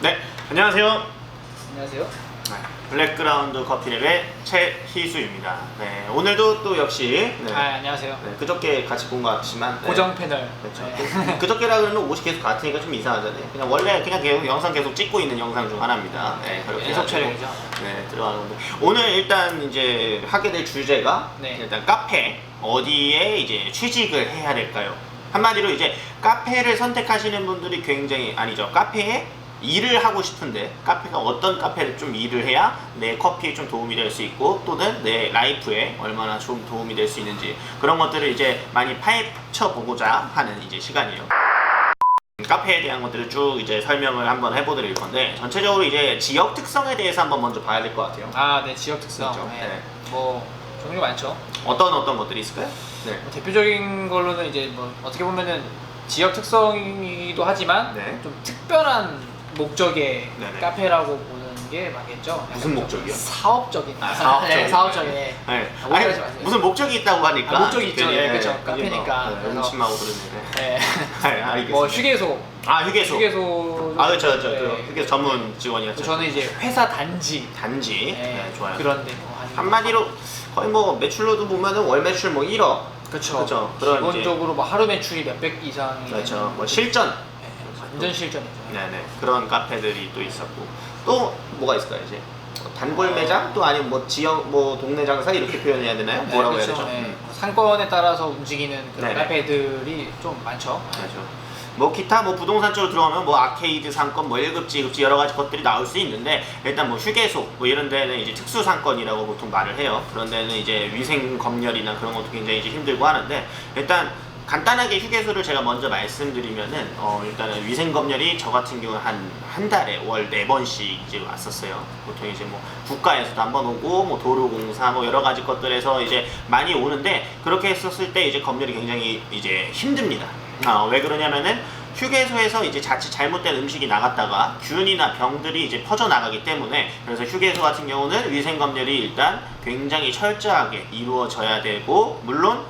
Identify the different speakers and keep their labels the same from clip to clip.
Speaker 1: 네, 안녕하세요.
Speaker 2: 안녕하세요.
Speaker 1: 블랙그라운드 커피랩의 최희수입니다. 네, 오늘도 또 역시 네,
Speaker 2: 안녕하세요.
Speaker 1: 네, 그저께 같이 본 것 같지만 네,
Speaker 2: 고정 패널.
Speaker 1: 그렇죠.
Speaker 2: 네.
Speaker 1: 그저께라 그러면 옷이 계속 같으니까 좀 이상하잖아요. 그냥 원래 그냥 계속 영상 계속 찍고 있는 영상 중 하나입니다. 네, 그렇게
Speaker 2: 계속
Speaker 1: 해가지고,
Speaker 2: 촬영이죠.
Speaker 1: 네, 들어가는 건데 오늘 일단 이제 하게 될 주제가
Speaker 2: 네.
Speaker 1: 일단 카페 어디에 이제 취직을 해야 될까요? 한마디로 이제 카페를 선택하시는 분들이 굉장히 아니죠. 카페에 일을 하고 싶은데 카페가 어떤 카페를 좀 일을 해야 내 커피에 좀 도움이 될 수 있고 또는 내 라이프에 얼마나 좀 도움이 될 수 있는지 그런 것들을 이제 많이 파헤쳐 보고자 하는 이제 시간이에요. 카페에 대한 것들을 쭉 이제 설명을 한번 해보드릴 건데 전체적으로 이제 지역 특성에 대해서 한번 먼저 봐야 될 것 같아요.
Speaker 2: 네, 지역 특성.
Speaker 1: 그렇죠.
Speaker 2: 네.
Speaker 1: 네.
Speaker 2: 뭐 종류 많죠.
Speaker 1: 어떤 것들이 있을까요? 네.
Speaker 2: 뭐 대표적인 걸로는 이제 뭐 어떻게 보면은 지역 특성이기도 하지만
Speaker 1: 네.
Speaker 2: 좀 특별한 목적의
Speaker 1: 네네.
Speaker 2: 카페라고 보는 게 맞겠죠.
Speaker 1: 무슨 목적이요?
Speaker 2: 사업적인.
Speaker 1: 사업적인.
Speaker 2: 네, 사업적인.
Speaker 1: 네.
Speaker 2: 오해하지 마세요.
Speaker 1: 무슨 목적이 있다고 하니까
Speaker 2: 목적이 있죠.
Speaker 1: 괜히,
Speaker 2: 네, 그쵸.
Speaker 1: 괜히
Speaker 2: 카페니까.
Speaker 1: 뭐,
Speaker 2: 그래서-
Speaker 1: 음침하고 그러네.
Speaker 2: 네.
Speaker 1: 네, 알겠습니다.
Speaker 2: 뭐 휴게소.
Speaker 1: 휴게소.
Speaker 2: 휴게소.
Speaker 1: 아, 그렇죠.
Speaker 2: 네.
Speaker 1: 휴게소 전문 직원이었죠.
Speaker 2: 저는 이제 회사 단지.
Speaker 1: 단지. 네, 좋아요.
Speaker 2: 그런데 뭐
Speaker 1: 한마디로 거의 뭐 매출로도 보면은 월 매출 뭐 1억.
Speaker 2: 그렇죠.
Speaker 1: 그런
Speaker 2: 기본적으로 뭐 하루 매출이 몇백 이상이
Speaker 1: 그렇죠. 뭐 실전.
Speaker 2: 네, 완전 실전이죠.
Speaker 1: 네네. 그런 카페들이 또 있었고 또 뭐가 있을까요 이제? 단골 매장 또 아니면 뭐 지역 뭐 동네 장사 이렇게 표현해야 되나요?
Speaker 2: 네,
Speaker 1: 뭐라고
Speaker 2: 그렇죠.
Speaker 1: 해야 되죠?
Speaker 2: 네. 상권에 따라서 움직이는 그런
Speaker 1: 네네.
Speaker 2: 카페들이 좀 많죠.
Speaker 1: 그렇죠. 뭐 기타 뭐 부동산 쪽으로 들어가면 뭐 아케이드 상권 뭐 1급지, 2급지 여러 가지 것들이 나올 수 있는데 일단 뭐 휴게소 뭐 이런 데는 이제 특수 상권이라고 보통 말을 해요. 그런 데는 이제 위생 검열이나 그런 것도 굉장히 이제 힘들고 하는데 일단 간단하게 휴게소를 제가 먼저 말씀드리면은 일단은 위생 검열이 저 같은 경우 한 달에 월 4번씩 이제 왔었어요. 보통 이제 뭐 국가에서도 한번 오고 뭐 도로공사 뭐 여러 가지 것들에서 이제 많이 오는데 그렇게 했었을 때 이제 검열이 굉장히 이제 힘듭니다. 왜 그러냐면은 휴게소에서 이제 자칫 잘못된 음식이 나갔다가 균이나 병들이 이제 퍼져 나가기 때문에 그래서 휴게소 같은 경우는 위생 검열이 일단 굉장히 철저하게 이루어져야 되고 물론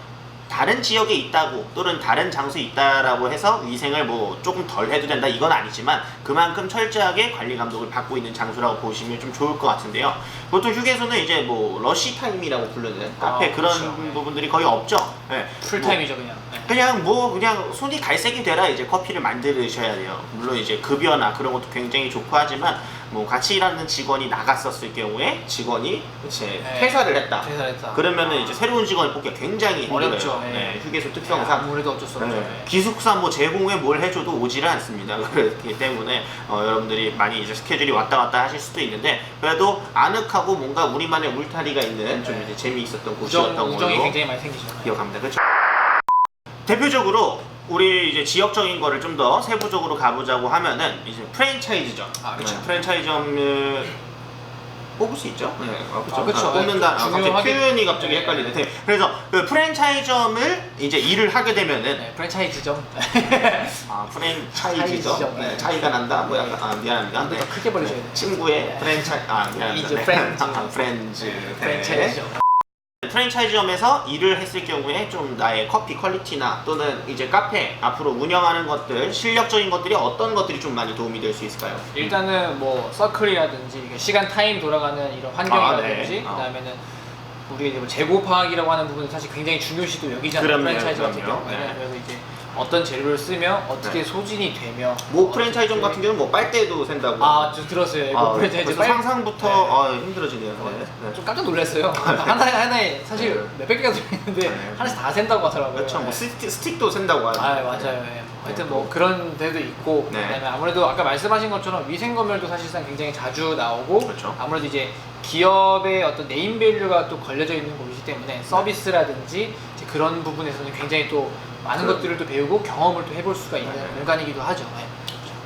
Speaker 1: 다른 지역에 있다고 또는 다른 장소에 있다라고 해서 위생을 뭐 조금 덜 해도 된다 이건 아니지만 그만큼 철저하게 관리 감독을 받고 있는 장소라고 보시면 좀 좋을 것 같은데요. 보통 휴게소는 이제 뭐 러쉬 타임이라고 부르는 카페 그런
Speaker 2: 그렇죠.
Speaker 1: 부분들이 거의 없죠. 네.
Speaker 2: 풀타임이죠 그냥. 네.
Speaker 1: 그냥 손이 갈색이 되라 이제 커피를 만드셔야 돼요. 물론 이제 급여나 그런 것도 굉장히 좋고 하지만 뭐 같이 일하는 직원이 나갔었을 경우에 직원이 이제
Speaker 2: 네.
Speaker 1: 퇴사를 했다.
Speaker 2: 퇴사했다.
Speaker 1: 그러면은 이제 새로운 직원을 뽑기가 굉장히 힘들어요.
Speaker 2: 어렵죠. 네.
Speaker 1: 네, 휴게소 특성상
Speaker 2: 아무래도 어쩔 수 없죠.
Speaker 1: 네.
Speaker 2: 네.
Speaker 1: 기숙사 뭐 제공에 뭘 해줘도 오지를 않습니다. 그렇기 때문에 여러분들이 많이 이제 스케줄이 왔다 갔다 하실 수도 있는데 그래도 아늑하고 뭔가 우리만의 울타리가 있는 좀
Speaker 2: 네.
Speaker 1: 이제 재미있었던 곳이었던
Speaker 2: 우정이
Speaker 1: 걸로
Speaker 2: 굉장히 많이 생기죠.
Speaker 1: 기억합니다. 그렇죠? 대표적으로 우리 이제 지역적인 거를 좀 더 세부적으로 가보자고 하면은 이제 프랜차이즈점.
Speaker 2: 그렇죠.
Speaker 1: 프랜차이즈점을 뽑을 수 있죠? 네, 그렇죠.
Speaker 2: 그쵸.
Speaker 1: 뽑는다. 갑자기
Speaker 2: 중요하게-
Speaker 1: 표현이 갑자기
Speaker 2: 네.
Speaker 1: 헷갈리는데. 그래서 그 프랜차이즈점을 이제 일을 하게 되면은
Speaker 2: 네, 프랜차이즈점.
Speaker 1: 프랜차이즈점.
Speaker 2: 차이즈점.
Speaker 1: 네, 차이가 난다. 뭐 약간 미안합니다.
Speaker 2: 더 크게 벌리셔야 돼요.
Speaker 1: 친구의 미안합니다.
Speaker 2: 이제
Speaker 1: 네.
Speaker 2: 프렌즈.
Speaker 1: 프렌즈. 네.
Speaker 2: 프랜차이즈점.
Speaker 1: 프랜차이즈점에서 일을 했을 경우에 좀 나의 커피 퀄리티나 또는 이제 카페 앞으로 운영하는 것들 실력적인 것들이 어떤 것들이 좀 많이 도움이 될 수 있을까요?
Speaker 2: 일단은 뭐 서클이라든지 이게 시간 타임 돌아가는 이런 환경이라든지
Speaker 1: 네.
Speaker 2: 그다음에는 우리가 이제 뭐 재고 파악이라고 하는 부분은 사실 굉장히 중요시도 여기잖아요.
Speaker 1: 그럼요,
Speaker 2: 프랜차이즈 같은
Speaker 1: 그럼요.
Speaker 2: 경우에는
Speaker 1: 네.
Speaker 2: 그래서 이제 어떤 재료를 쓰며 어떻게
Speaker 1: 네.
Speaker 2: 소진이 되며
Speaker 1: 뭐 프랜차이즈점 같은 경우는 뭐 빨대도 샌다고.
Speaker 2: 저 들었어요. 이거 프랜차이즈
Speaker 1: 벌써 상상부터 힘들어지네요. 네.
Speaker 2: 좀 깜짝 놀랐어요. 하나에 사실
Speaker 1: 네.
Speaker 2: 몇백 개가 들어있는데
Speaker 1: 네.
Speaker 2: 하나씩 다 센다고 하더라고요.
Speaker 1: 그렇죠. 뭐
Speaker 2: 네.
Speaker 1: 스틱도 샌다고 하죠.
Speaker 2: 맞아요. 네. 하여튼 뭐 그런 데도 있고
Speaker 1: 네.
Speaker 2: 그다음에 아무래도 아까 말씀하신 것처럼 위생검열도 사실상 굉장히 자주 나오고
Speaker 1: 그렇죠.
Speaker 2: 아무래도 이제 기업의 어떤 네임밸류가 또 걸려져 있는 곳이기 때문에 서비스라든지 이제 그런 부분에서는 굉장히 또 많은 것들을 또 배우고 경험을 또 해볼 수가 있는
Speaker 1: 네.
Speaker 2: 공간이기도 하죠. 네.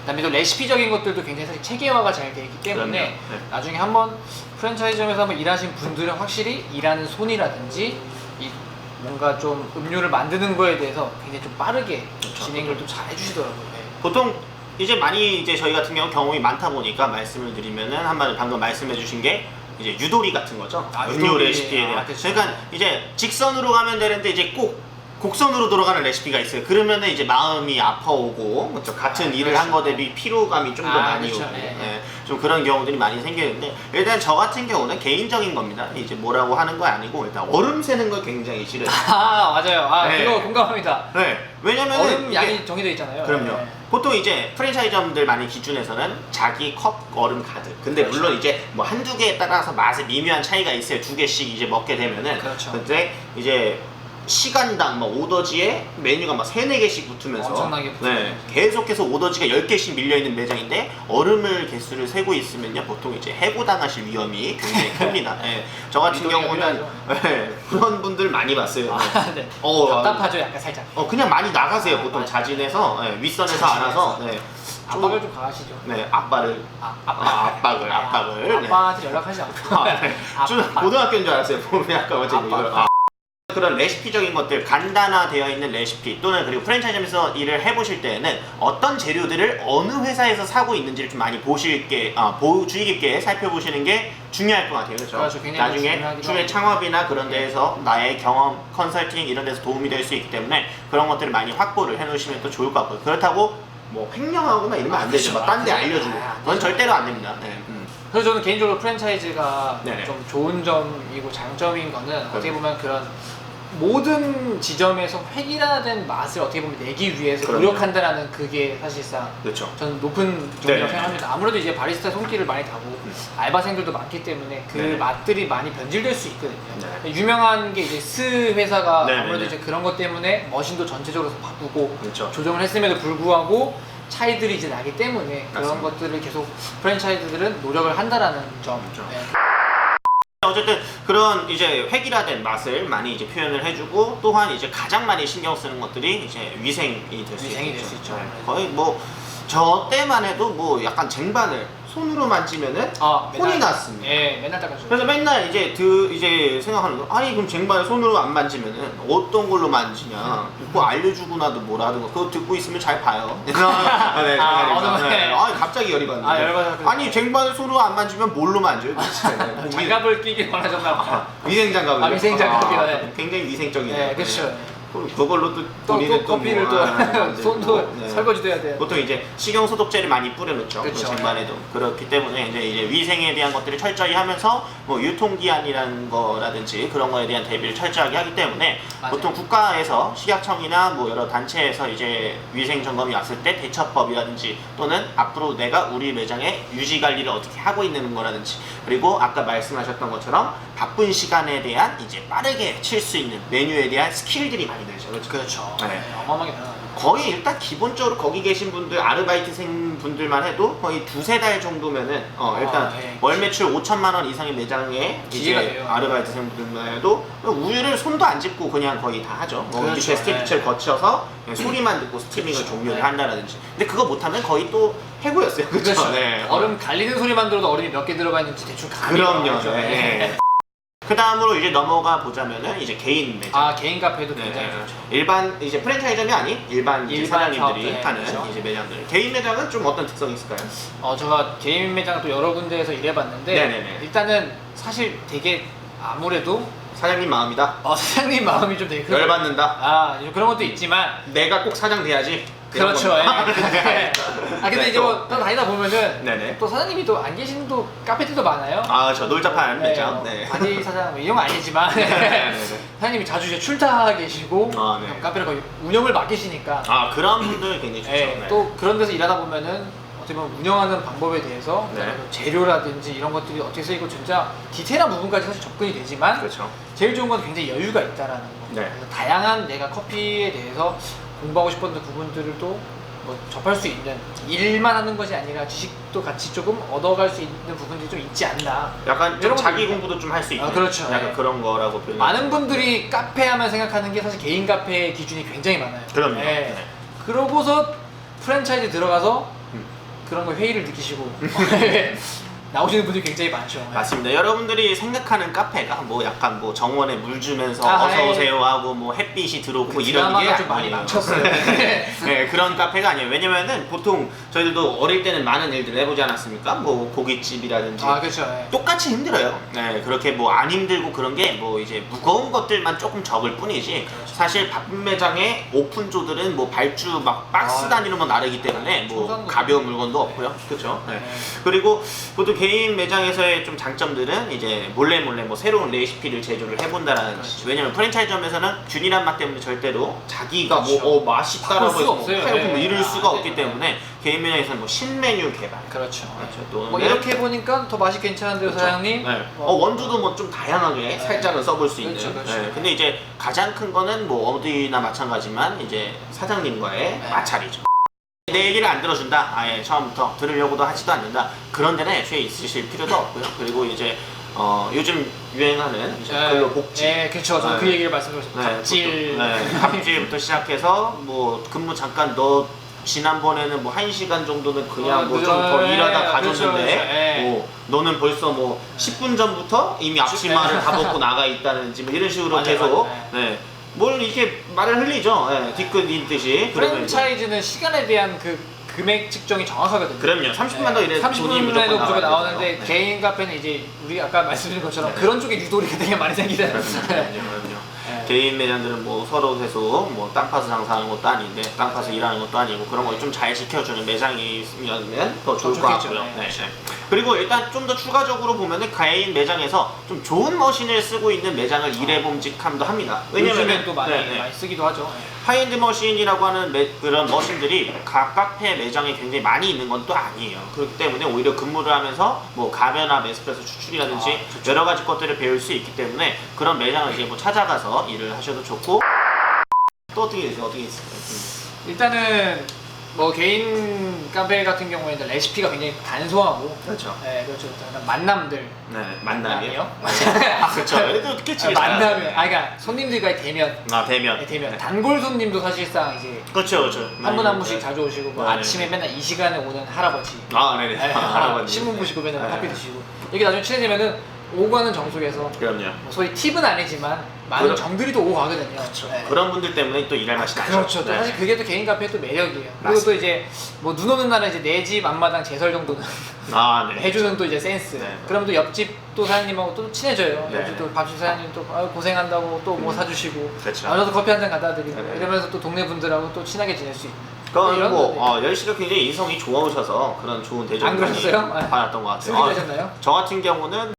Speaker 2: 그다음에 또 레시피적인 것들도 굉장히 사실 체계화가 잘 되어 있기 때문에
Speaker 1: 그럼요. 네.
Speaker 2: 나중에 한번 프랜차이즈점에서 한번 일하신 분들은 확실히 일하는 손이라든지 이 뭔가 좀 음료를 만드는 거에 대해서 굉장히 좀 빠르게
Speaker 1: 그렇죠.
Speaker 2: 진행을 좀 잘 해주시더라고요. 네.
Speaker 1: 보통 이제 많이 이제 저희 같은 경우 경험이 많다 보니까 말씀을 드리면은 한마디로 방금 말씀해주신 게 이제 유도리 같은 거죠. 음료
Speaker 2: 유도리.
Speaker 1: 레시피에 대한.
Speaker 2: 그쵸.
Speaker 1: 그러니까 이제 직선으로 가면 되는데 이제 꼭 곡선으로 돌아가는 레시피가 있어요. 그러면은 이제 마음이 아파오고 그렇죠? 같은 일을 한 거 대비 피로감이 좀 더 많이
Speaker 2: 그렇죠.
Speaker 1: 오고
Speaker 2: 네.
Speaker 1: 예, 좀 그런 경우들이 많이 생기는데 일단 저 같은 경우는 개인적인 겁니다. 이제 뭐라고 하는 거 아니고 일단 얼음 새는 걸 굉장히 싫어요.
Speaker 2: 아 맞아요. 아
Speaker 1: 네.
Speaker 2: 그거 공감합니다.
Speaker 1: 네, 왜냐면
Speaker 2: 얼음 양이 정해져 있잖아요.
Speaker 1: 그럼요.
Speaker 2: 네.
Speaker 1: 보통 이제 프랜차이즈점들 많이 기준에서는 자기 컵 얼음 가득. 근데
Speaker 2: 그렇죠.
Speaker 1: 물론 이제 뭐 한두 개에 따라서 맛에 미묘한 차이가 있어요. 두 개씩 이제 먹게 되면은.
Speaker 2: 그렇죠.
Speaker 1: 근데 이제 시간당 뭐 오더지에 메뉴가 막 3, 4개씩 붙으면서
Speaker 2: 엄청나게 붙어요.
Speaker 1: 네, 계속해서 오더지가 10개씩 밀려있는 매장인데 얼음을 개수를 세고 있으면요 보통 이제 해고당하실 위험이 굉장히 큽니다. 네, 저 같은
Speaker 2: 미동이가
Speaker 1: 경우는 네, 그런 분들 많이 봤어요.
Speaker 2: 아, 네.
Speaker 1: 어,
Speaker 2: 답답하죠, 약간 살짝.
Speaker 1: 그냥 많이 나가세요.
Speaker 2: 아,
Speaker 1: 보통
Speaker 2: 맞아.
Speaker 1: 자진해서 윗선에서 알아서 네,
Speaker 2: 압박을 좀 강하시죠.
Speaker 1: 네, 압박을 압박을 네.
Speaker 2: 아빠한테 연락하지 않고.
Speaker 1: 아, 네. 좀 고등학교인 줄 알았어요. 보면 아까 어제
Speaker 2: 압박.
Speaker 1: 이걸 그런 레시피적인 것들 간단화되어 있는 레시피 또는 그리고 프랜차이즈점에서 일을 해보실 때에는 어떤 재료들을 어느 회사에서 사고 있는지를 좀 많이 주의 깊게 살펴보시는 게 중요할 것 같아요. 그렇죠?
Speaker 2: 그렇죠. 굉장히
Speaker 1: 나중에
Speaker 2: 중요하기도
Speaker 1: 추후에
Speaker 2: 하고.
Speaker 1: 창업이나 그런 데에서 나의 경험, 컨설팅 이런 데서 도움이 될 수 있기 때문에 그런 것들을 많이 확보를 해놓으시면 또 좋을 것 같고요. 그렇다고 뭐 횡령하거나 이러면 안 되죠.
Speaker 2: 그렇죠.
Speaker 1: 딴 데 알려주고 그건 절대로 안 됩니다. 네.
Speaker 2: 그래서 저는 개인적으로 프랜차이즈가
Speaker 1: 네네.
Speaker 2: 좀 좋은 점이고 장점인 거는 어떻게 보면 그런 모든 지점에서 획일화된 맛을 어떻게 보면 내기 위해서
Speaker 1: 그럼요.
Speaker 2: 노력한다라는 그게 사실상
Speaker 1: 그렇죠.
Speaker 2: 저는 높은
Speaker 1: 네네.
Speaker 2: 점이라고 생각합니다. 아무래도 이제 바리스타 손길을 많이 다고 알바생들도 많기 때문에 그
Speaker 1: 네네.
Speaker 2: 맛들이 많이 변질될 수 있거든요.
Speaker 1: 네.
Speaker 2: 유명한 게 이제 스 회사가
Speaker 1: 네네네.
Speaker 2: 아무래도 이제 그런 것 때문에 머신도 전체적으로 바꾸고
Speaker 1: 그렇죠.
Speaker 2: 조정을 했음에도 불구하고 차이들이 이제 나기 때문에 그런
Speaker 1: 맞습니다.
Speaker 2: 것들을 계속 프랜차이즈들은 노력을 한다라는 점.
Speaker 1: 그렇죠.
Speaker 2: 네.
Speaker 1: 어쨌든 그런 이제 획일화된 맛을 많이 이제 표현을 해주고 또한 이제 가장 많이 신경 쓰는 것들이 이제 위생이 될 수
Speaker 2: 위생이
Speaker 1: 있죠.
Speaker 2: 될 수 있죠.
Speaker 1: 거의 뭐 저 때만 해도 뭐 약간 쟁반을 손으로 만지면은 혼이 났습니다.
Speaker 2: 예, 맨날 닦아줘요.
Speaker 1: 그래서 맨날 이제 생각하는 거 아니 그럼 쟁반을 손으로 안 만지면은 어떤 걸로 만지냐 그거 알려주고나도 뭐라 하든가 그거 듣고 있으면 잘 봐요. 네, 갑자기 열이 받네.
Speaker 2: 열받아서
Speaker 1: 아니 쟁반을 손으로 안 만지면 뭘로 만져요? 도대체?
Speaker 2: 장갑을 끼길 원하셨나 봐요.
Speaker 1: 위생장갑을.
Speaker 2: 위생장갑이요. 네.
Speaker 1: 굉장히 위생적이네요.
Speaker 2: 네, 그렇죠.
Speaker 1: 그걸로 또
Speaker 2: 또
Speaker 1: 본인은
Speaker 2: 커피를
Speaker 1: 뭐,
Speaker 2: 또 손도
Speaker 1: 네.
Speaker 2: 설거지도 해야 돼요.
Speaker 1: 보통 이제 식용 소독제를 많이 뿌려놓죠.
Speaker 2: 그렇죠.
Speaker 1: 쟁반에도 그렇기 때문에 이제 위생에 대한 것들을 철저히 하면서 뭐 유통기한이라는 거라든지 그런 거에 대한 대비를 철저하게 하기 때문에
Speaker 2: 맞아요.
Speaker 1: 보통 국가에서 식약청이나 뭐 여러 단체에서 이제 위생 점검이 왔을 때 대처법이라든지 또는 앞으로 내가 우리 매장의 유지 관리를 어떻게 하고 있는 거라든지 그리고 아까 말씀하셨던 것처럼 바쁜 시간에 대한 이제 빠르게 칠 수 있는 메뉴에 대한 스킬들이 많이 늘죠.
Speaker 2: 그렇죠.
Speaker 1: 네.
Speaker 2: 네, 어마어마하게 변하죠.
Speaker 1: 거의 일단 기본적으로 거기 계신 분들 아르바이트생 분들만 해도 거의 2-3달 정도면은 일단
Speaker 2: 네.
Speaker 1: 월 매출 5천만 원 이상의 매장에
Speaker 2: 기회가
Speaker 1: 이제
Speaker 2: 돼요.
Speaker 1: 아르바이트생 분들만 해도 우유를 손도 안 짚고 그냥 거의 다 하죠. 뭐
Speaker 2: 그렇죠.
Speaker 1: 밑에 스티치를 거쳐서 그냥 소리만 듣고 스트리밍을
Speaker 2: 그렇죠.
Speaker 1: 종료를
Speaker 2: 네.
Speaker 1: 한다라든지. 근데 그거 못하면 거의 또 해고였어요. 그렇죠.
Speaker 2: 그렇죠.
Speaker 1: 네.
Speaker 2: 얼음 갈리는 소리만 들어도 얼음이 몇 개 들어가 있는지 대충 감이
Speaker 1: 그럼요.
Speaker 2: 오죠.
Speaker 1: 네. 그 다음으로 이제 넘어가 보자면은 이제 개인 매장.
Speaker 2: 아 개인 카페도 굉장히
Speaker 1: 네.
Speaker 2: 좋죠.
Speaker 1: 일반 이제 프랜차이즈점이 아닌 일반 이제
Speaker 2: 일반
Speaker 1: 사장님들이
Speaker 2: 사업들,
Speaker 1: 하는
Speaker 2: 그렇죠.
Speaker 1: 이제 매장들. 개인 매장은 좀 어떤 특성이 있을까요?
Speaker 2: 제가 개인 매장 또 여러 군데에서 일해봤는데
Speaker 1: 네네네.
Speaker 2: 일단은 사실 되게 아무래도
Speaker 1: 사장님 마음이다.
Speaker 2: 사장님 마음이 좀 되게
Speaker 1: 열받는다.
Speaker 2: 그런 것도 있지만
Speaker 1: 내가 꼭 사장 돼야지. 이런
Speaker 2: 그렇죠.
Speaker 1: 겁니다.
Speaker 2: 예. 근데
Speaker 1: 네,
Speaker 2: 이제 뭐 또 다니다 보면은
Speaker 1: 네네.
Speaker 2: 또 사장님이 또 안 계시는 또 카페들도 많아요.
Speaker 1: 저 놀자판 매장. 네.
Speaker 2: 바지 사장 뭐 이런 건 아니지만
Speaker 1: 네네네.
Speaker 2: 사장님이 자주 이제 출타 계시고
Speaker 1: 네.
Speaker 2: 카페를 거의 운영을 맡기시니까
Speaker 1: 그런 분들 굉장히 좋죠.
Speaker 2: 예,
Speaker 1: 네.
Speaker 2: 또 그런 데서 일하다 보면은 어떻게 보면 운영하는 방법에 대해서
Speaker 1: 네.
Speaker 2: 재료라든지 이런 것들이 어떻게 쓰이고 진짜 디테일한 부분까지 사실 접근이 되지만
Speaker 1: 그렇죠.
Speaker 2: 제일 좋은 건 굉장히 여유가 있다라는 거.
Speaker 1: 네.
Speaker 2: 그래서 다양한 내가 커피에 대해서 공부하고 싶었던 부분들을 또 뭐 접할 수 있는 일만 하는 것이 아니라 지식도 같이 조금 얻어갈 수 있는 부분들이 좀 있지 않나.
Speaker 1: 약간 좀
Speaker 2: 이런
Speaker 1: 자기
Speaker 2: 것도
Speaker 1: 공부도 좀 할 수 있는.
Speaker 2: 그렇죠.
Speaker 1: 약간
Speaker 2: 네.
Speaker 1: 그런 거라고 표현.
Speaker 2: 많은 분들이 카페 하면 생각하는 게 사실 개인 카페의 기준이 굉장히 많아요.
Speaker 1: 그럼요.
Speaker 2: 네.
Speaker 1: 네.
Speaker 2: 그러고서 프랜차이즈 들어가서 그런 거 회의를 느끼시고 나오시는 분들이 굉장히 많죠. 네.
Speaker 1: 맞습니다. 여러분들이 생각하는 카페가 뭐 약간 뭐 정원에 물 주면서
Speaker 2: 아,
Speaker 1: 어서
Speaker 2: 예.
Speaker 1: 오세요 하고 뭐 햇빛이 들어오고 뭐 이런
Speaker 2: 드라마가
Speaker 1: 게
Speaker 2: 좀 많이
Speaker 1: 아니에요.
Speaker 2: 망쳤어요.
Speaker 1: 네, 그런 카페가 아니에요. 왜냐면은 보통 저희들도 어릴 때는 많은 일들을 해보지 않았습니까? 뭐 고깃집이라든지
Speaker 2: 아 그렇죠. 네.
Speaker 1: 똑같이 힘들어요. 네, 그렇게 뭐 안 힘들고 그런 게 뭐 이제 무거운 것들만 조금 적을 뿐이지
Speaker 2: 그렇죠.
Speaker 1: 사실 바쁜 매장의 오픈조들은 뭐 발주 막 박스 단위로만 나르기 때문에 뭐
Speaker 2: 청소하는
Speaker 1: 가벼운 물건도 없고요. 그렇죠. 네.
Speaker 2: 네.
Speaker 1: 그리고 보통 개인 매장에서의 좀 장점들은 이제 몰래 뭐 새로운 레시피를 제조를 해본다라는
Speaker 2: 그렇죠.
Speaker 1: 왜냐면 프랜차이즈점에서는 균일한 맛 때문에 절대로 자기가
Speaker 2: 그렇죠.
Speaker 1: 뭐 맛있다라고
Speaker 2: 바꿀 수
Speaker 1: 해서
Speaker 2: 없어요.
Speaker 1: 팔고 뭐
Speaker 2: 네.
Speaker 1: 이럴 수가
Speaker 2: 아,
Speaker 1: 없기
Speaker 2: 네.
Speaker 1: 때문에 개인 매장에서는 뭐 신메뉴 개발
Speaker 2: 그렇죠.
Speaker 1: 그렇죠. 또는
Speaker 2: 뭐 이렇게 보니까 더 맛이 괜찮은데요,
Speaker 1: 그렇죠.
Speaker 2: 사장님?
Speaker 1: 네.
Speaker 2: 뭐,
Speaker 1: 원두도 뭐 좀 다양하게
Speaker 2: 네.
Speaker 1: 살짝은 써볼 수 있는.
Speaker 2: 그렇죠, 그렇죠.
Speaker 1: 네. 근데 이제 가장 큰 거는 뭐 어디나 마찬가지만 이제 사장님과의
Speaker 2: 네.
Speaker 1: 마찰이죠. 내 얘기를 안 들어준다. 아예 처음부터 들으려고도 하지도 않는다. 그런 데는 애초에 있으실 필요도 없고요. 그리고 이제 요즘 유행하는 이제 근로복지.
Speaker 2: 네, 그렇죠. 저는 그
Speaker 1: 네.
Speaker 2: 얘기를 말씀드렸어요. 갑질.
Speaker 1: 갑질부터 시작해서 뭐 근무 잠깐 너 지난번에는 뭐 1시간 정도는 그냥 뭐 좀 더
Speaker 2: 네,
Speaker 1: 일하다
Speaker 2: 그렇죠,
Speaker 1: 가졌는데
Speaker 2: 그렇죠. 네.
Speaker 1: 뭐 너는 벌써 뭐 10분 전부터 이미 앞치마를 다 벗고 나가 있다는지 뭐 이런 식으로
Speaker 2: 맞아요,
Speaker 1: 계속
Speaker 2: 맞아요.
Speaker 1: 네. 뭘 이렇게 말을 흘리죠. 네. 뒤끝 잇듯이. 그러면 이제
Speaker 2: 프랜차이즈는 시간에 대한 그 금액 측정이 정확하거든요.
Speaker 1: 그럼요. 30분만 더 일해서 돈이
Speaker 2: 30분에도
Speaker 1: 무조건
Speaker 2: 무조건
Speaker 1: 나와야
Speaker 2: 나오는데
Speaker 1: 되죠. 네.
Speaker 2: 개인 카페는 이제 우리 아까 말씀드린 것처럼
Speaker 1: 네.
Speaker 2: 그런 쪽에 유도리가 되게 많이 생기잖아요.
Speaker 1: 그럼요.
Speaker 2: 네.
Speaker 1: 개인 매장들은 뭐 서로 해서 뭐 땅 파서 장사하는 것도 아닌데 땅 파서 일하는 것도 아니고 그런 걸 좀 잘 시켜주는 매장이 있으면 더 좋을 것
Speaker 2: 좋겠죠.
Speaker 1: 같고요.
Speaker 2: 네.
Speaker 1: 네. 그리고 일단 좀 더 추가적으로 보면은 개인 매장에서 좀 좋은 머신을 쓰고 있는 매장을 일해봄직함도 합니다.
Speaker 2: 요즘엔 또 많이,
Speaker 1: 네, 네.
Speaker 2: 많이 쓰기도 하죠.
Speaker 1: 하이엔드 머신이라고 하는 그런 머신들이 각 카페 매장에 굉장히 많이 있는 건 또 아니에요. 그렇기 때문에 오히려 근무를 하면서 뭐 가변압 에스프레소 추출이라든지 여러 가지 것들을 배울 수 있기 때문에 그런 매장을 이제 뭐 찾아가서 일을 하셔도 좋고 또 어떻게 있어요?
Speaker 2: 일단은 뭐 개인 카페 같은 경우에는 레시피가 굉장히 단소하고
Speaker 1: 그렇죠.
Speaker 2: 네, 그렇죠. 그다음에 만남들.
Speaker 1: 네, 만남이요?
Speaker 2: 만남이요?
Speaker 1: 아, 그렇죠. 얘도 그치.
Speaker 2: 만남이. 그러니까 손님들과의 대면.
Speaker 1: 대면.
Speaker 2: 네, 대면. 단골 손님도 사실상 이제
Speaker 1: 그렇죠, 그렇죠.
Speaker 2: 한 분 한 분씩 자주 오시고 뭐
Speaker 1: 네.
Speaker 2: 아침에 맨날 이 시간에 오는 할아버지.
Speaker 1: 네네.
Speaker 2: 네,
Speaker 1: 할아버지.
Speaker 2: 신문 보시고 맨날
Speaker 1: 네.
Speaker 2: 커피 드시고. 이게 나중에 친해지면은 오고 가는 정속에서
Speaker 1: 그럼요.
Speaker 2: 뭐 소위 팁은 아니지만 많은
Speaker 1: 그럼-
Speaker 2: 정들이 또 오고 가거든요.
Speaker 1: 그렇죠.
Speaker 2: 네.
Speaker 1: 그런 분들 때문에 또 일할 맛이 나죠.
Speaker 2: 그렇죠. 또
Speaker 1: 네.
Speaker 2: 사실 그게 또 개인 카페의 또 매력이에요. 그리고
Speaker 1: 맞습니다.
Speaker 2: 또 이제 뭐 눈 오는 날은 이제 내 집 앞마당 제설 정도는
Speaker 1: 네.
Speaker 2: 해주는 또 이제 센스.
Speaker 1: 네.
Speaker 2: 그러면 또 옆집 또 사장님하고 또 친해져요.
Speaker 1: 네.
Speaker 2: 옆집 또 밥집 사장님 또 아유, 고생한다고 또 뭐 사주시고.
Speaker 1: 그렇죠.
Speaker 2: 저도 커피 한 잔 갖다 드리고
Speaker 1: 네.
Speaker 2: 이러면서 또 동네 분들하고 또 친하게 지낼 수 있는.
Speaker 1: 그건
Speaker 2: 이런
Speaker 1: 뭐
Speaker 2: 건데.
Speaker 1: 열씨가 굉장히 인성이 좋으셔서 그런 좋은 대접을
Speaker 2: 안 그러셨어요?
Speaker 1: 많이 받았던 것 같아요.
Speaker 2: 승진하셨나요?
Speaker 1: 저 같은 경우는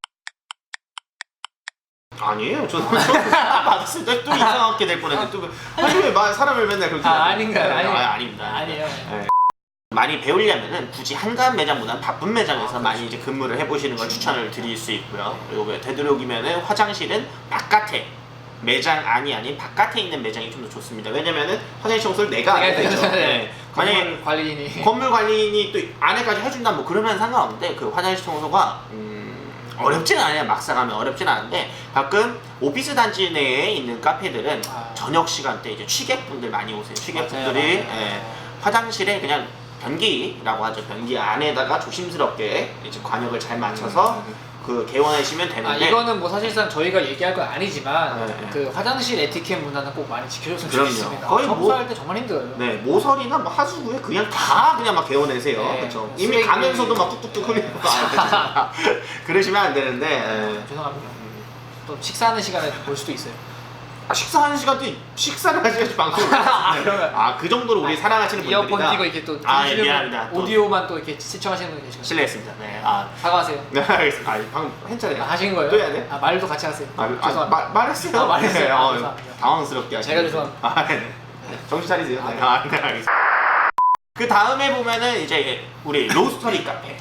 Speaker 1: 아니에요. 저는 받았을 때 또 이상하게 될 뻔했는데 또 아니 왜 사람을 맨날 그렇게
Speaker 2: 아닌가요?
Speaker 1: 네,
Speaker 2: 아니에요.
Speaker 1: 아닙니다.
Speaker 2: 아니에요.
Speaker 1: 네. 많이 배우려면은 굳이 한가한 매장보다는 바쁜 매장에서 많이 이제 근무를 해보시는 걸 추천을 드릴 수 있고요. 그리고 되도록이면은 화장실은 바깥에 매장 안이 아닌 바깥에 있는 매장이 좀 더 좋습니다. 왜냐면은 화장실 청소를 내가 해야 되죠. 네. 만약에
Speaker 2: 건물 관리인이
Speaker 1: 건물 관리인이 또 안에까지 해준다 뭐 그러면 상관없는데 그 화장실 청소가 어렵진 않아요. 막상 하면 어렵진 않은데 가끔 오피스 단지 내에 있는 카페들은 저녁 시간대 이제 취객분들 많이 오세요. 취객분들이
Speaker 2: 맞아요.
Speaker 1: 예, 화장실에 그냥 변기라고 하죠. 변기 안에다가 조심스럽게 이제 관역을 잘 맞춰서 그 개원하시면 되는데
Speaker 2: 이거는 뭐 사실상 저희가 얘기할 건 아니지만
Speaker 1: 네, 네.
Speaker 2: 그 화장실 에티켓 문화는 꼭 많이 지켜줬으면
Speaker 1: 그럼요.
Speaker 2: 좋겠습니다.
Speaker 1: 거의 뭐-
Speaker 2: 청소할 때 정말 힘들어요.
Speaker 1: 네, 모서리나 뭐 하수구에 그냥 다 그냥 막 개원해세요.
Speaker 2: 네.
Speaker 1: 그렇죠. 이미
Speaker 2: 쓰레기-
Speaker 1: 가면서도 막 뚝뚝뚝 흘리고 그러시면 안 되는데 예.
Speaker 2: 죄송합니다. 또 식사하는 시간에 볼 수도 있어요.
Speaker 1: 식사하는 시간대 식사를 하셔야지 방송을
Speaker 2: 그러면-
Speaker 1: 그 정도로 우리 사랑하시는
Speaker 2: 이어폰
Speaker 1: 분들이다.
Speaker 2: 끼고 이렇게 또
Speaker 1: 아,
Speaker 2: 들으시는
Speaker 1: 미안합니다. 또
Speaker 2: 오디오만 또 이렇게 시청하시는 분 계시거든요.
Speaker 1: 실례했습니다. 네,
Speaker 2: 사과하세요.
Speaker 1: 네, 알겠습니다. 방금 했잖아요.
Speaker 2: 하신 거예요?
Speaker 1: 또 해야 돼?
Speaker 2: 말도 같이 하세요. 죄송합니다.
Speaker 1: 말했어요.
Speaker 2: 말했어요.
Speaker 1: 네,
Speaker 2: 죄송합니다.
Speaker 1: 당황스럽게 하시네.
Speaker 2: 제가 죄송합니다.
Speaker 1: 네. 정신 차리세요. 네, 네, 알겠습니다. 그 다음에 보면은 이제 우리 로스터리 카페.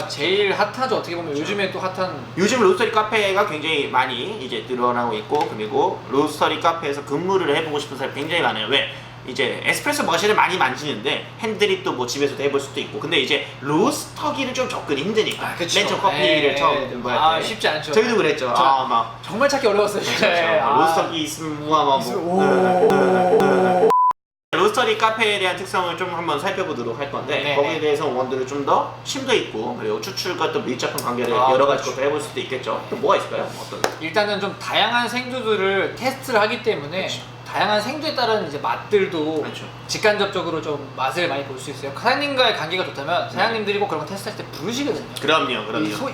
Speaker 2: 제일 핫하죠. 어떻게 보면 요즘에 또 핫한
Speaker 1: 요즘 로스터리 카페가 굉장히 많이 이제 늘어나고 있고 그리고 로스터리 카페에서 근무를 해보고 싶은 사람이 굉장히 많아요. 왜? 이제 에스프레소 머신을 많이 만지는데 핸드립도 뭐 집에서도 해볼 수도 있고 근데 이제 로스터기를 좀 접근이 힘드니까
Speaker 2: 그쵸.
Speaker 1: 맨 처음 커피를
Speaker 2: 네,
Speaker 1: 처음 할 때
Speaker 2: 쉽지 않죠.
Speaker 1: 저희도 그랬죠. 막
Speaker 2: 정말 찾기 어려웠어요.
Speaker 1: 로스터기 있으면 뭐 로스터리 카페에 대한 특성을 좀 한번 살펴보도록 할 건데
Speaker 2: 네.
Speaker 1: 거기에 대해서 원들을 좀 더 심도 있고 그리고 추출과 또 밀접한 관계를
Speaker 2: 아,
Speaker 1: 여러 가지
Speaker 2: 그렇죠.
Speaker 1: 것들 해볼 수도 있겠죠. 또 뭐가 있을까요? 어떤?
Speaker 2: 일단은 좀 다양한 생두들을 테스트를 하기 때문에 다양한 생두에 따른 이제 맛들도
Speaker 1: 그렇죠.
Speaker 2: 직간접적으로 좀 맛을 많이 볼 수 있어요. 사장님과의 관계가 좋다면 사장님들이 꼭 그런 거 테스트할 때 부르시거든요.
Speaker 1: 그럼요.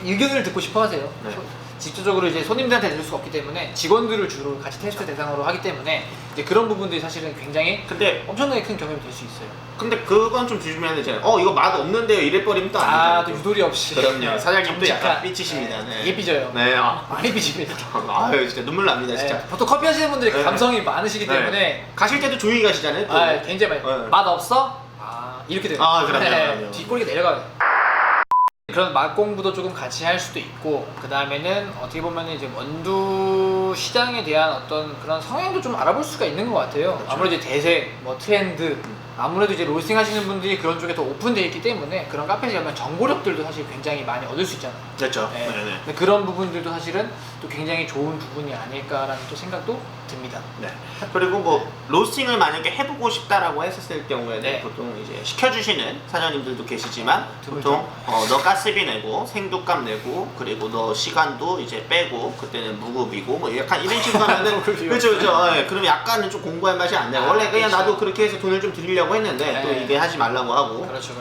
Speaker 2: 이 의견을 듣고 싶어 하세요.
Speaker 1: 네.
Speaker 2: 직접적으로 이제 손님들한테 들을 수가 없기 때문에 직원들을 주로 같이 테스트 대상으로 하기 때문에 이제 그런 부분들이 사실은 굉장히
Speaker 1: 근데
Speaker 2: 엄청나게 큰 경험이 될 수 있어요.
Speaker 1: 근데 그건 좀 조심해야 되잖아요. 이거 맛 없는데요. 이래 버리면 또 안
Speaker 2: 아,
Speaker 1: 되죠.
Speaker 2: 또 유도리 없이.
Speaker 1: 그럼요. 사장님도 약간
Speaker 2: 정직한.
Speaker 1: 삐치십니다. 네.
Speaker 2: 이게 삐져요.
Speaker 1: 네.
Speaker 2: 많이 삐집니다.
Speaker 1: 아유 진짜 눈물 납니다 진짜.
Speaker 2: 네, 보통 커피 하시는 분들이
Speaker 1: 네.
Speaker 2: 감성이 많으시기
Speaker 1: 네.
Speaker 2: 때문에
Speaker 1: 가실 때도 조용히 가시잖아요. 또.
Speaker 2: 아, 굉장히 많이
Speaker 1: 네.
Speaker 2: 맛 없어? 아, 이렇게 돼요.
Speaker 1: 아, 그럼요.
Speaker 2: 뒷골이 내려가요. 그런 맛 공부도 조금 같이 할 수도 있고, 그 다음에는 어떻게 보면 이제 원두 시장에 대한 어떤 그런 성향도 좀 알아볼 수가 있는 것 같아요.
Speaker 1: 그렇죠.
Speaker 2: 아무래도 이제 대세, 뭐 트렌드, 아무래도 이제 롤스팅 하시는 분들이 그런 쪽에 더 오픈되어 있기 때문에 그런 카페에 가면 정보력들도 사실 굉장히 많이 얻을 수 있잖아요.
Speaker 1: 그렇죠.
Speaker 2: 네.
Speaker 1: 네네.
Speaker 2: 근데 그런 부분들도 사실은 또 굉장히 좋은 부분이 아닐까라는 또 생각도 듭니다.
Speaker 1: 네. 그리고 뭐 로스팅을 만약에 해보고 싶다라고 했었을 경우에는
Speaker 2: 네.
Speaker 1: 보통 이제 시켜주시는 사장님들도 계시지만
Speaker 2: 드물죠.
Speaker 1: 보통 너 가스비 내고 생두값 내고 그리고 너 시간도 이제 빼고 그때는 무급이고 뭐 약간 이런 식으로 하면은
Speaker 2: 무급이요.
Speaker 1: 그렇죠. 네. 그럼 약간은 좀 공부할 맛이 안 나요.
Speaker 2: 아,
Speaker 1: 원래 그냥
Speaker 2: 그렇죠.
Speaker 1: 나도 그렇게 해서 돈을 좀 드리려고 했는데
Speaker 2: 네.
Speaker 1: 또 이게 하지 말라고 하고
Speaker 2: 그렇죠.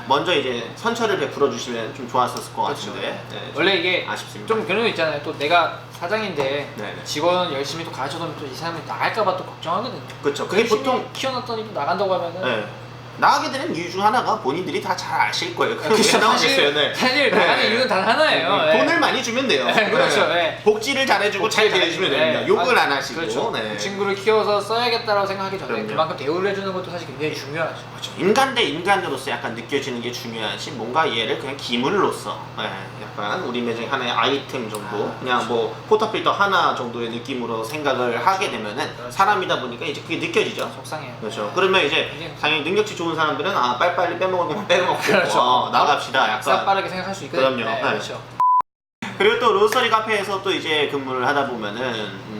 Speaker 1: 먼저 이제 선처를 베풀어 주시면 좀 좋았었을 것
Speaker 2: 그렇죠.
Speaker 1: 같은데 네.
Speaker 2: 원래 이게
Speaker 1: 아쉽습니다.
Speaker 2: 좀 그런 거 있잖아요. 또 내가 사장인데
Speaker 1: 네네.
Speaker 2: 직원 열심히 또 가르쳐놓으면 또 이 사람이 나갈까봐 또 걱정하거든요.
Speaker 1: 그렇죠. 그게
Speaker 2: 열심히
Speaker 1: 보통
Speaker 2: 키워놨더니 또 나간다고 하면은
Speaker 1: 네. 나가게 되는 이유 중 하나가 본인들이 다 잘 아실 거예요.
Speaker 2: 그렇죠.
Speaker 1: 그게 나오겠어요.
Speaker 2: 사실 나가는 이유는 단 하나예요. 네.
Speaker 1: 돈을 많이 주면 돼요.
Speaker 2: 네, 그렇죠. 네.
Speaker 1: 복지를 잘해주고 잘 대해주면 됩니다.
Speaker 2: 네.
Speaker 1: 욕을
Speaker 2: 아,
Speaker 1: 안 하시고.
Speaker 2: 그렇죠.
Speaker 1: 네.
Speaker 2: 그 친구를 키워서 써야겠다라고 생각하기 전에
Speaker 1: 그럼요.
Speaker 2: 그만큼 대우를 해주는 것도 사실 굉장히 중요하죠.
Speaker 1: 그렇죠. 인간 대 인간으로서 약간 느껴지는 게 중요하지 뭔가 얘를 그냥 기물로서 약간 우리 매장의 하나의 아이템 정도 그냥 뭐 포터필터 하나 정도의 느낌으로 생각을 하게 되면은
Speaker 2: 그렇죠.
Speaker 1: 사람이다 보니까 이제 그게 느껴지죠.
Speaker 2: 속상해요.
Speaker 1: 그렇죠. 그러면 이제
Speaker 2: 굉장히
Speaker 1: 당연히 능력치 좋은 사람들은 빨리빨리 빼먹을 거면 빼먹고
Speaker 2: 그렇죠.
Speaker 1: 나갑시다.
Speaker 2: 싹
Speaker 1: 약간
Speaker 2: 빠르게 생각할 수 있거든요.
Speaker 1: 그럼요.
Speaker 2: 네,
Speaker 1: 네.
Speaker 2: 그렇죠.
Speaker 1: 그리고 또 로스터리 카페에서 또 이제 근무를 하다 보면은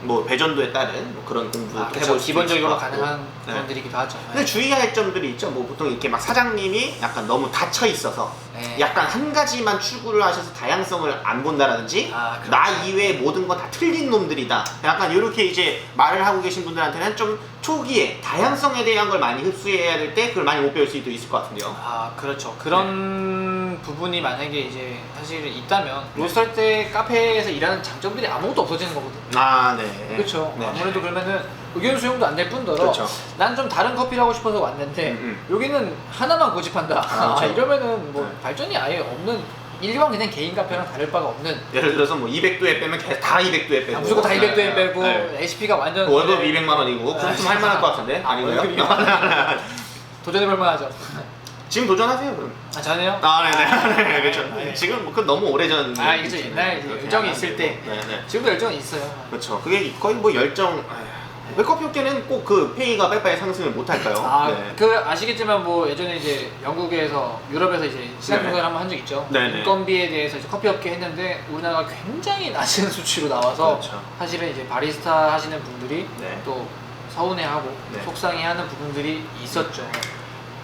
Speaker 1: 뭐 배전도에 따른 뭐 그런 공부도
Speaker 2: 아,
Speaker 1: 해볼
Speaker 2: 그렇죠.
Speaker 1: 수도
Speaker 2: 기본적으로
Speaker 1: 있을 것 같고.
Speaker 2: 가능한
Speaker 1: 네.
Speaker 2: 부분들이기도 하죠.
Speaker 1: 근데 주의할 점들이 있죠. 뭐 보통 이렇게 막 사장님이 약간 너무 닫혀 있어서
Speaker 2: 네.
Speaker 1: 약간 한 가지만 추구를 하셔서 다양성을 안 본다라든지
Speaker 2: 아, 그렇죠.
Speaker 1: 나 이외에 모든 건 다 틀린 놈들이다. 약간 이렇게 이제 말을 하고 계신 분들한테는 좀 초기에 다양성에 대한 걸 많이 흡수해야 될 때 그걸 많이 못 배울 수도 있을 것 같은데요.
Speaker 2: 아, 그렇죠. 그런 부분이 만약에 이제 사실 있다면 로스터 때 카페에서 일하는 장점들이 아무것도 없어지는 거거든요.
Speaker 1: 아, 네.
Speaker 2: 그렇죠.
Speaker 1: 네.
Speaker 2: 아무래도 그러면은 의견 수용도 안 될 뿐더러
Speaker 1: 그렇죠.
Speaker 2: 난 좀 다른 커피를 하고 싶어서 왔는데 여기는 하나만 고집한다.
Speaker 1: 그렇죠.
Speaker 2: 이러면은 뭐
Speaker 1: 네.
Speaker 2: 발전이 아예 없는 일반 그냥 개인 카페랑 다를 바가 없는
Speaker 1: 예를 들어서 뭐 200도에 빼면 다 200도에 빼고
Speaker 2: 무조건 다 200도에
Speaker 1: 네,
Speaker 2: 빼고
Speaker 1: 네.
Speaker 2: HP가 완전
Speaker 1: 월급 200만 원이고 그럼 좀 할만할 것 같은데 아닌가요?
Speaker 2: 월급이 200만 원. 도전해볼 만하죠.
Speaker 1: 지금 도전하세요 그럼.
Speaker 2: 아, 저는요?
Speaker 1: 아 네네 네, 그렇죠.
Speaker 2: 네.
Speaker 1: 지금 뭐 그건 너무 오래전.
Speaker 2: 아, 이제 옛날 이제 열정이 있을 때.
Speaker 1: 네네.
Speaker 2: 지금도 열정이 있어요.
Speaker 1: 그렇죠. 그게 거의 뭐 열정. 왜 커피 업계는 꼭 그 페이가 빨리빨리 상승을 못 할까요?
Speaker 2: 아,
Speaker 1: 네.
Speaker 2: 그 아시겠지만 뭐 예전에 이제 영국에서 유럽에서 이제 시장
Speaker 1: 네네.
Speaker 2: 조사를 한번 한 적 있죠.
Speaker 1: 네네.
Speaker 2: 인건비에 대해서 이제 커피 업계 했는데 우리나라가 굉장히 낮은 수치로 나와서
Speaker 1: 그렇죠.
Speaker 2: 사실은 이제 바리스타 하시는 분들이
Speaker 1: 네.
Speaker 2: 또 서운해하고
Speaker 1: 네.
Speaker 2: 속상해하는 부분들이 있었죠.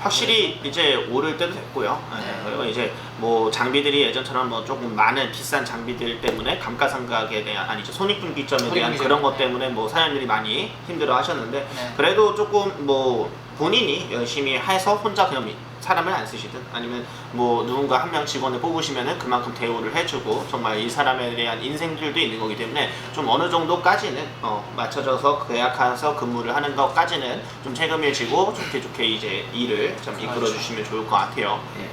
Speaker 1: 확실히 이제 오를 때도 됐고요. 네.
Speaker 2: 네.
Speaker 1: 그리고 이제 뭐 장비들이 예전처럼 뭐 조금 많은 비싼 장비들 때문에 감가상각에 대한 아니죠 손익분기점에 대한
Speaker 2: 손익분기점.
Speaker 1: 그런 것
Speaker 2: 네.
Speaker 1: 때문에 뭐 사장님들이 많이 힘들어 하셨는데
Speaker 2: 네.
Speaker 1: 그래도 조금 뭐 본인이 열심히 해서 혼자 그냥 사람을 안 쓰시든 아니면 뭐 누군가 한 명 직원을 뽑으시면은 그만큼 대우를 해주고 정말 이 사람에 대한 인생들도 있는 거기 때문에 좀 어느 정도까지는 맞춰져서 계약해서 근무를 하는 것까지는 좀 책임을 지고 좋게 이제 일을 좀 이끌어 주시면 좋을 것 같아요.
Speaker 2: 네.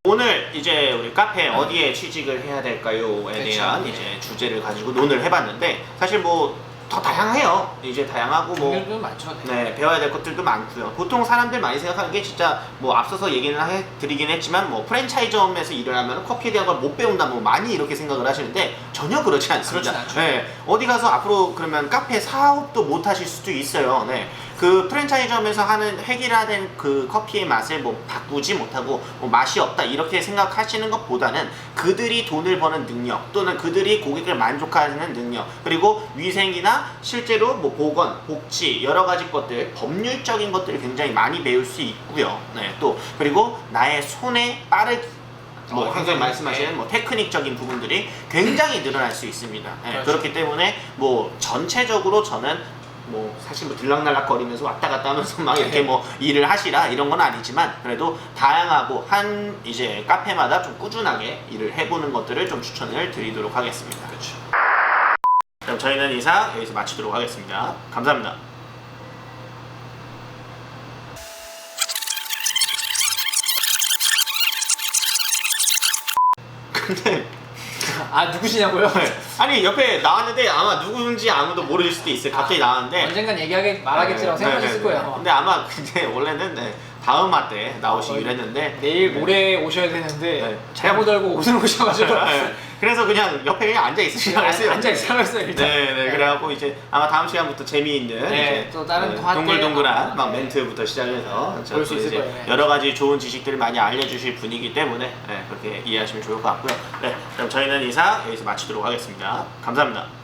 Speaker 1: 오늘 이제 우리 카페 어디에 취직을 해야 될까요에
Speaker 2: 그렇죠.
Speaker 1: 대한 이제 주제를 가지고 논의를 해봤는데 사실 뭐 더 다양해요. 이제 다양하고 뭐
Speaker 2: 종류도 많죠.
Speaker 1: 네, 배워야 될 것들도 많고요. 보통 사람들 많이 생각하는 게 진짜 뭐 앞서서 얘기는 드리긴 했지만 뭐 프랜차이즈점에서 일을 하면 커피에 대한 걸 못 배운다 뭐 많이 이렇게 생각을 하시는데 전혀 그렇지 않습니다.
Speaker 2: 그렇진 않죠.
Speaker 1: 네, 어디 가서 앞으로 그러면 카페 사업도 못 하실 수도 있어요. 네. 그 프랜차이즈점에서 하는 획일화된 그 커피의 맛을 뭐 바꾸지 못하고 뭐 맛이 없다 이렇게 생각하시는 것보다는 그들이 돈을 버는 능력 또는 그들이 고객을 만족하는 능력 그리고 위생이나 실제로 뭐 보건, 복지 여러 가지 것들 법률적인 것들을 굉장히 많이 배울 수 있고요. 네, 또 그리고 나의 손에 빠르게 뭐 항상
Speaker 2: 굉장히,
Speaker 1: 말씀하시는
Speaker 2: 네.
Speaker 1: 뭐 테크닉적인 부분들이 굉장히 늘어날 수 있습니다. 네,
Speaker 2: 그렇죠.
Speaker 1: 그렇기 때문에 뭐 전체적으로 저는 뭐 사실 뭐 들락날락 거리면서 왔다 갔다 하면서 막 이렇게
Speaker 2: 네.
Speaker 1: 뭐 일을 하시라 이런 건 아니지만 그래도 다양하고 한 이제 카페마다 좀 꾸준하게 일을 해보는 것들을 좀 추천을 드리도록 하겠습니다.
Speaker 2: 그렇죠.
Speaker 1: 그럼 저희는 이상 여기서 마치도록 하겠습니다. 감사합니다. 근데
Speaker 2: 아 누구시냐고요?
Speaker 1: 아니 옆에 나왔는데 아마 누구인지 아무도 모를 수도 있어요. 갑자기 나왔는데
Speaker 2: 언젠간 말하겠지라고 생각하셨을 거예요.
Speaker 1: 근데 아마 근데 원래는 다음 화 때 나오시기로 했는데
Speaker 2: 내일 모레 오셔야 되는데
Speaker 1: 네.
Speaker 2: 잘못 알고 오늘 오셔가지고
Speaker 1: 그래서 그냥 옆에 그냥 앉아 있으시라고 했어요.
Speaker 2: 앉아 있으라고 했어요 일단.
Speaker 1: 네. 그래가지고 이제 아마 다음 시간부터 재미있는
Speaker 2: 네,
Speaker 1: 이제
Speaker 2: 또 다른 화 때
Speaker 1: 동글동글한 막
Speaker 2: 네.
Speaker 1: 멘트부터 시작해서
Speaker 2: 볼수 있을
Speaker 1: 이제
Speaker 2: 거예요. 네.
Speaker 1: 여러 가지 좋은 지식들을 많이 알려주실 분이기 때문에 그렇게 이해하시면 좋을 것 같고요. 네, 그럼 저희는 이상 여기서 마치도록 하겠습니다. 감사합니다.